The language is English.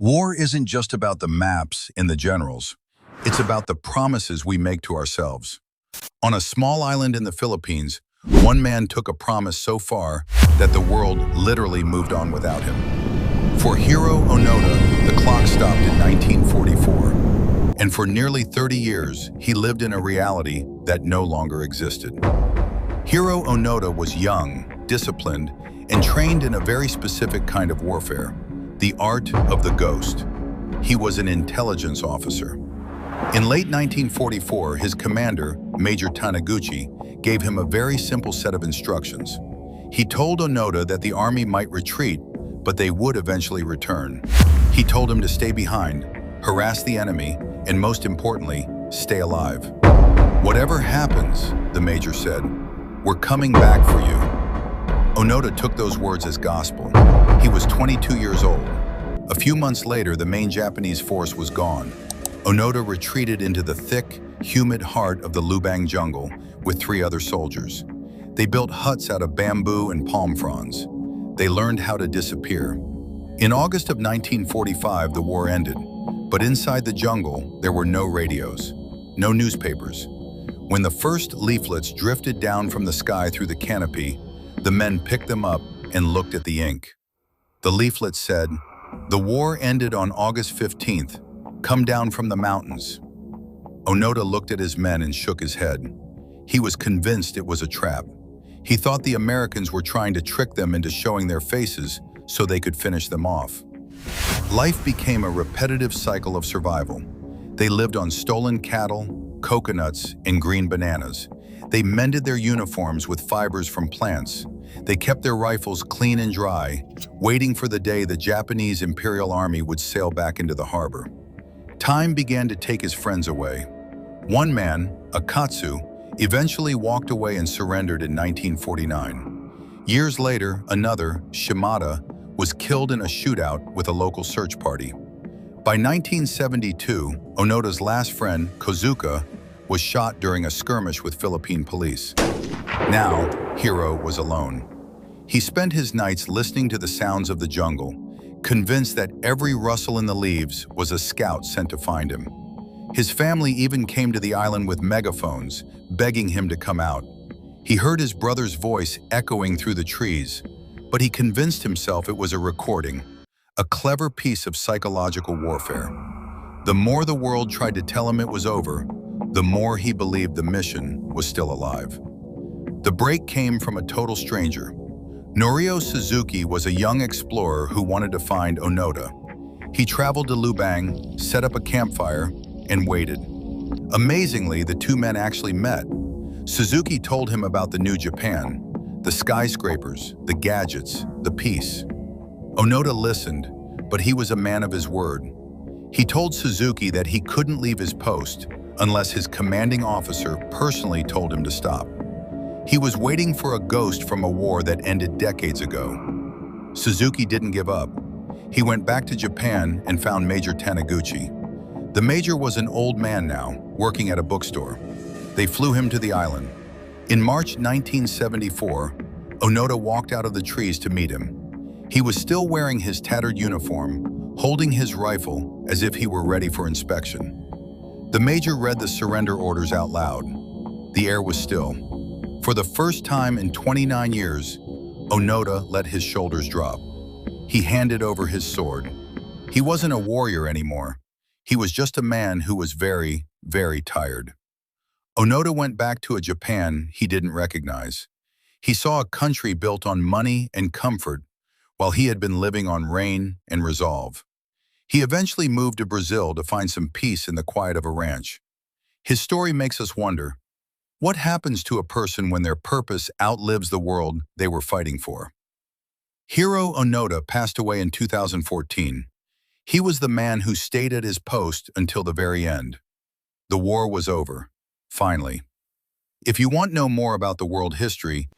War isn't just about the maps and the generals. It's about the promises we make to ourselves. On a small island in the Philippines, one man took a promise so far that the world literally moved on without him. For Hiroo Onoda, the clock stopped in 1944. And for nearly 30 years, he lived in a reality that no longer existed. Hiroo Onoda was young, disciplined, and trained in a very specific kind of warfare, the art of the ghost. He was an intelligence officer. In late 1944, his commander, Major Taniguchi, gave him a very simple set of instructions. He told Onoda that the army might retreat, but they would eventually return. He told him to stay behind, harass the enemy, and most importantly, stay alive. "Whatever happens," the major said, "we're coming back for you." Onoda took those words as gospel. He was 22 years old. A few months later, the main Japanese force was gone. Onoda retreated into the thick, humid heart of the Lubang jungle with 3 other soldiers. They built huts out of bamboo and palm fronds. They learned how to disappear. In August of 1945, the war ended, but inside the jungle, there were no radios, no newspapers. When the first leaflets drifted down from the sky through the canopy, the men picked them up and looked at the ink. The leaflet said, "The war ended on August 15th. Come down from the mountains." Onoda looked at his men and shook his head. He was convinced it was a trap. He thought the Americans were trying to trick them into showing their faces so they could finish them off. Life became a repetitive cycle of survival. They lived on stolen cattle, coconuts, and green bananas. They mended their uniforms with fibers from plants. They kept their rifles clean and dry, waiting for the day the Japanese Imperial Army would sail back into the harbor. Time began to take his friends away. One man, Akatsu, eventually walked away and surrendered in 1949. Years later, another, Shimada, was killed in a shootout with a local search party. By 1972, Onoda's last friend, Kozuka, was shot during a skirmish with Philippine police. Now, Hiroo was alone. He spent his nights listening to the sounds of the jungle, convinced that every rustle in the leaves was a scout sent to find him. His family even came to the island with megaphones, begging him to come out. He heard his brother's voice echoing through the trees, but he convinced himself it was a recording, a clever piece of psychological warfare. The more the world tried to tell him it was over, the more he believed the mission was still alive. The break came from a total stranger. Norio Suzuki was a young explorer who wanted to find Onoda. He traveled to Lubang, set up a campfire, and waited. Amazingly, the 2 men actually met. Suzuki told him about the new Japan, the skyscrapers, the gadgets, the peace. Onoda listened, but he was a man of his word. He told Suzuki that he couldn't leave his post unless his commanding officer personally told him to stop. He was waiting for a ghost from a war that ended decades ago. Suzuki didn't give up. He went back to Japan and found Major Taniguchi. The major was an old man now, working at a bookstore. They flew him to the island. In March 1974, Onoda walked out of the trees to meet him. He was still wearing his tattered uniform, holding his rifle as if he were ready for inspection. The major read the surrender orders out loud. The air was still. For the first time in 29 years, Onoda let his shoulders drop. He handed over his sword. He wasn't a warrior anymore. He was just a man who was very, very tired. Onoda went back to a Japan he didn't recognize. He saw a country built on money and comfort, while he had been living on rain and resolve. He eventually moved to Brazil to find some peace in the quiet of a ranch. His story makes us wonder, what happens to a person when their purpose outlives the world they were fighting for? Hiroo Onoda passed away in 2014. He was the man who stayed at his post until the very end. The war was over, finally. If you want to know more about the world history,